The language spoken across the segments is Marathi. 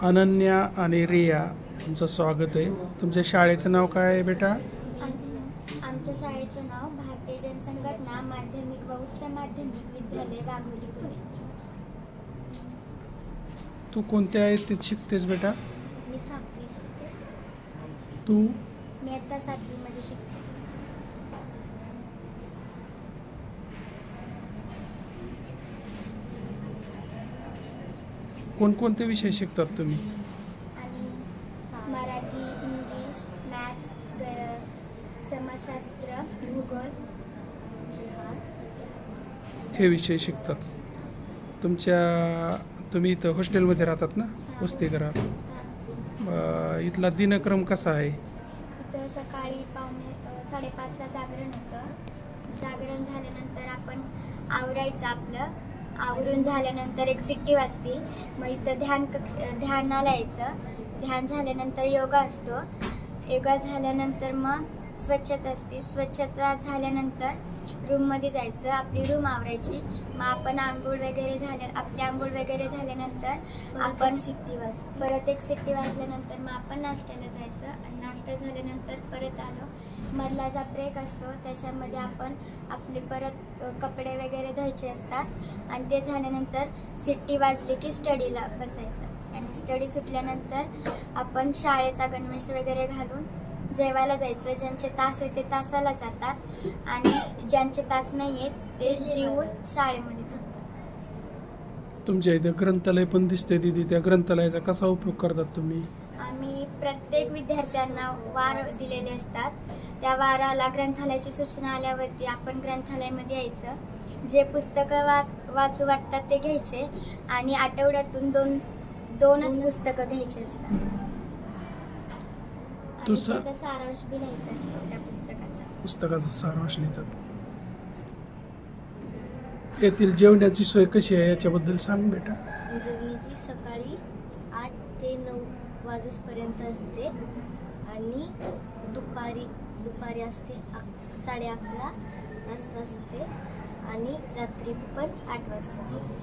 अनन्या आणि रिया, तुमचं स्वागत आहे. तुमच्या शाळेचं नाव काय आहे बेटा? आमच्या शाळेचं नाव भारतीय जनसंघटना माध्यमिक व उच्च माध्यमिक विद्यालय वाघोली पुणे. तू कोणत्या इयत्तेत शिकतेस बेटा? मी 7वी शिकते. तू? मी आता 7वी मध्ये शिकते. कोणकोणते विषय शिकतात तुम्ही? आणि मराठी, इंग्लिश, मॅथ्स, समाजशास्त्र, भूगोल, हे विषय शिकतात. तुम्ही इथं हॉस्टेलमध्ये राहतात ना, वसतिगृहात? इथला दिनक्रम कसा आहे? इथं सकाळी 5:30ला जागरण होतं. जागरण झाल्यानंतर आपण आवरायचं. आपलं आवरून झाल्यानंतर एक सिट्टी वाजते. मग इथं ध्यानाला यायचं. ध्यान झाल्यानंतर योगा असतो. योगा झाल्यानंतर मग स्वच्छता असते. स्वच्छता झाल्यानंतर रूममध्ये जायचं. आपली रूम आवरायची. मग आपण आपली आंघोळ वगैरे झाल्यानंतर आपण सिट्टी वाजते. परत एक सिट्टी वाजल्यानंतर मग आपण नाश्त्याला जायचं. आणि नाश्ता झाल्यानंतर परत आलो. मधला जो ब्रेक असतो त्याच्यामध्ये आपण आपले परत कपडे वगैरे धुवायचे असतात. आणि ते झाल्यानंतर सिट्टी वाजली की स्टडीला बसायचं. आणि स्टडी सुटल्यानंतर आपण शाळेचा गणवेश वगैरे घालून जेवायला जायचं. ज्यांचे तास आहे ते तासाला जातात आणि ज्यांचे तास नाही आहेत ते जेवून शाळेमध्ये थांबतात. तुमच्या इथे ग्रंथालय पण दिसते तिथे, त्या ग्रंथालयाचा कसा उपयोग करतात तुम्ही? आम्ही प्रत्येक विद्यार्थ्यांना वार दिलेले असतात. त्या वाराला ग्रंथालयाची सूचना आल्यावरती आपण ग्रंथालयामध्ये यायचं. जे पुस्तकं वाचू वाटतात ते घ्यायचे आणि आठवड्यातून दोनच पुस्तकं घ्यायची असतात. त्याचा सारांश बी लिहायचा असतो. त्या पुस्तकाचा सारांश लिहितात. येथील जेवणाची सोय कशी आहे याच्याबद्दल सांग बेटा. जेवणाची सकाळी 8 ते 9 वाजेपर्यंत असते आणि दुपारी असते 11:30 वाजता असते आणि रात्री पण 8 वाजता असते.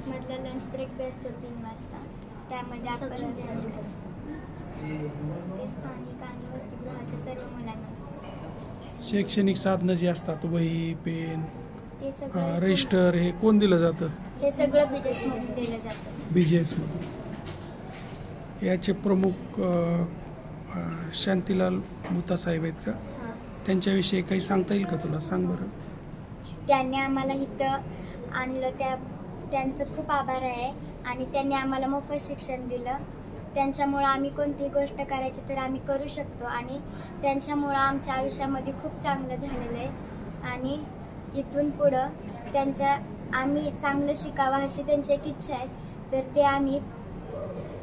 मधला लंच ब्रेक बी असतो 3 वाजता. त्यामध्ये आपण असतो. ते स्थानिक आणि वसतिगृहाच्या सर्व मुलांना असतं. शैक्षणिक साधनं जी असतात, वही, पेन, हे सगळं रजिस्टर, हे कोण दिलं जातं? हे सगळं BGS मधून दिलं जातं. BGS मधून. याचे प्रमुख शांतीलाल मुता साहेब आहेत का? त्यांच्याविषयी काही सांगता येईल का तुला? सांग बरं. त्यांनी आम्हाला इथं आणलं, त्यांचं खूप आभार आहे. आणि त्यांनी आम्हाला मोफत शिक्षण दिलं. त्यांच्यामुळं आम्ही कोणतीही गोष्ट करायची तर आम्ही करू शकतो. आणि त्यांच्यामुळं आमच्या आयुष्यामध्ये खूप चांगलं झालेलं आहे. आणि इथून पुढं आम्ही चांगलं शिकावं अशी त्यांची एक इच्छा आहे. तर ते आम्ही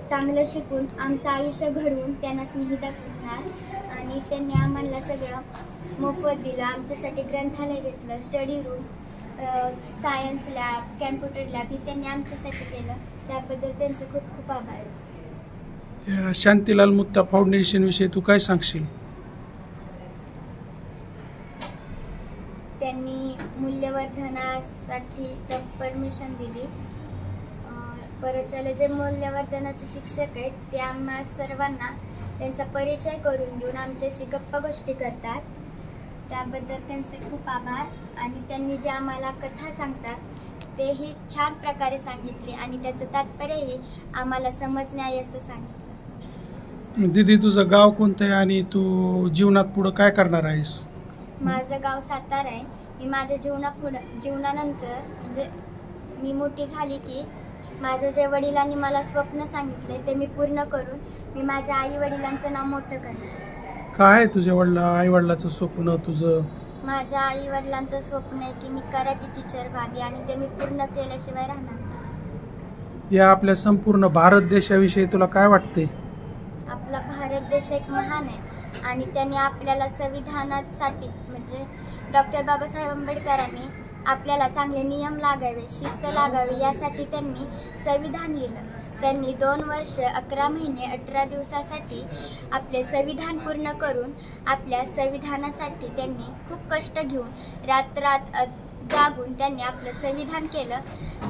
चांगलं शिकून आमचं आयुष्य घडवून त्यांना स्नेही दाखवणार. आणि त्यांनी आम्हाला सगळं मोफत दिलं. आमच्यासाठी ग्रंथालय घेतलं, study room, science lab, computer lab हे त्यांनी आमच्यासाठी केलं. त्याबद्दल त्यांचं खूप खूप आभार आहे. शांतीलाल मुत्ता फाउंडेशन विषयी तू काय सांगशील? त्यांनी मूल्यवर्धनासाठी परमिशन दिली. परत जे मूल्यवर्धनाचे शिक्षक आहेत ते आम्हा सर्वांना त्यांचा परिचय करून देऊन आमच्याशी गप्पा गोष्टी करतात. त्याबद्दल त्यांचे खूप आभार. आणि त्यांनी जे आम्हाला कथा सांगतात तेही छान प्रकारे सांगितले आणि त्याचं तात्पर्यही आम्हाला समजणे असं सांगितलं. दीदी, तुझं गाव कोणतं आहे आणि तू जीवनात पुढं काय करणार आहेस? माझं गाव सातारा आहे. मी माझ्या जीवनानंतर म्हणजे मी मोठी झाली की माझ्या जे वडिलांनी मला स्वप्न सांगितले ते मी पूर्ण करून मी माझ्या आई वडिलांचं नाव मोठं करणार. काय आहे तुझ्या आई वडिलांचं स्वप्न तुझं? माझ्या आई वडिलांचं स्वप्न आहे की मी कराटे टीचर व्हावी आणि ते मी पूर्ण केल्याशिवाय राहणार. या आपल्या संपूर्ण भारत देशाविषयी तुला काय वाटते? आपला भारत देश एक महान आहे आणि त्यांनी आपल्याला संविधानासाठी म्हणजे डॉक्टर बाबासाहेब आंबेडकरांनी आपल्याला चांगले नियम लागावे, शिस्त लागावी यासाठी त्यांनी संविधान लिहिलं. त्यांनी 2 वर्ष 11 महिने 18 दिवसासाठी आपले संविधान पूर्ण करून आपल्या संविधानासाठी त्यांनी खूप कष्ट घेऊन रात्र जागून त्यांनी आपलं संविधान केलं.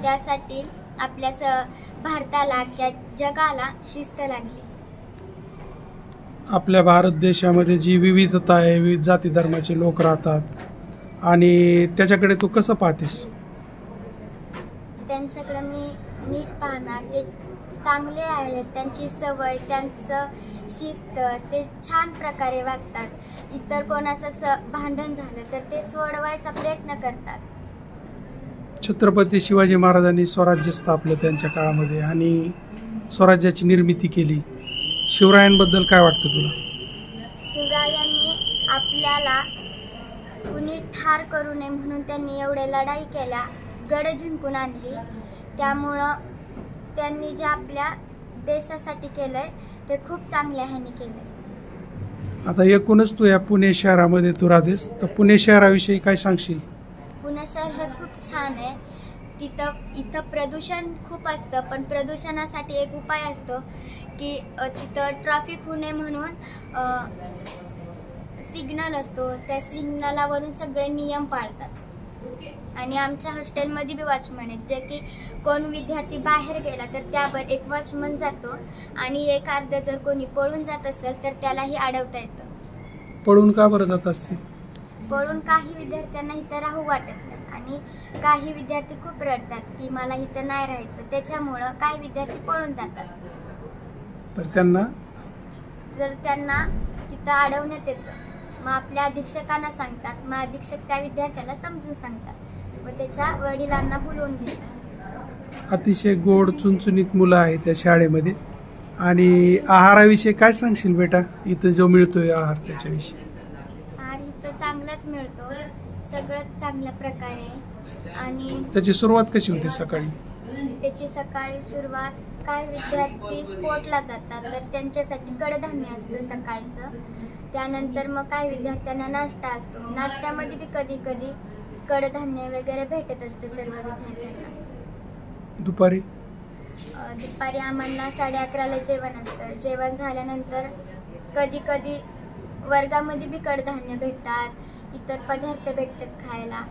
त्यासाठी आपल्या भारताला किंवा जगाला शिस्त लागली. आपल्या भारत देशामध्ये जी विविधता आहे, विविध जाती धर्माचे लोक राहतात आणि त्याच्याकडे तू कसं पाहतेस? त्यांच्याकडे मी नीट पाहणार, ते चांगले आहेत, त्यांची सवय, त्यांचं शिस्त, ते छान प्रकारे वागतात. इतर कोणाचं भांडण झालं तर ते सोडवायचा प्रयत्न करतात. छत्रपती शिवाजी महाराजांनी स्वराज्य स्थापलं त्यांच्या काळामध्ये आणि स्वराज्याची निर्मिती केली. शिवरायांबद्दल काय वाटतं तुला? शिवरायांनी आपल्याला कुणी ठार करू नये म्हणून त्यांनी एवढ्या लढाई केल्या, गड जिंकून आणली. त्यामुळं त्यांनी जे आपल्या देशासाठी केलंय ते खूप चांगल्या ह्याने केलंय. आता एकूणच तू या पुणे शहरामध्ये तू राहतेस, तर पुणे शहराविषयी काय सांगशील? पुणे शहर हे खूप छान आहे. इथं प्रदूषण खूप असतं, पण प्रदूषणासाठी एक उपाय असतो की तिथं ट्रॅफिक होऊ नये म्हणून सिग्नल असतो. त्या सिग्नलावरून सगळे नियम पाळतात. आणि आमच्या हॉस्टेलमध्ये बी वॉचमन आहेत, जे की कोण विद्यार्थी बाहेर गेला तर त्यावर एक वॉचमन जातो आणि एक अर्ध जर कोणी पळून जात असेल तर त्यालाही अडवता येतं. पळून का बरं जात असतील? पळून काही विद्यार्थ्यांना इथं राहू वाटत नाही आणि काही विद्यार्थी खूप रडतात की मला इथं नाही राहायचं. त्याच्यामुळं काही विद्यार्थी पळून जातात. तर त्यांना तिथं अडवण्यात येतं. मग आपल्या अधीक्षकांना सांगतात, मग अधीक्षक त्या विद्यार्थ्याला समजून सांगतात व त्याच्या वडिलांना बोलवून घेतात. अतिशय गोड चुणचुणीत मुलं आहेत त्या शाळेमध्ये. आणि आहाराविषयी काय सांगशील बेटा? इथं जो मिळतोय आहार त्याच्याविषयी? आहार इथं चांगलाच मिळतो, सगळं चांगल्या प्रकारे. आणि त्याची सुरुवात कशी होते सकाळी? त्याची सकाळी सुरुवात, काही विद्यार्थी स्पोर्टला जातात तर त्यांच्यासाठी कडधान्य असतं सकाळचं. त्यानंतर मग काही विद्यार्थ्यांना नाश्ता असतो. नाश्त्यामध्ये बी कधी कधी कडधान्य वगैरे भेटत असतं सर्व विद्यार्थ्यांना. दुपारी आम्हाला 11:30ला जेवण असतं. जेवण झाल्यानंतर कधी कधी वर्गामध्ये बी कडधान्य भेटतात, इतर पदार्थ भेटतात खायला.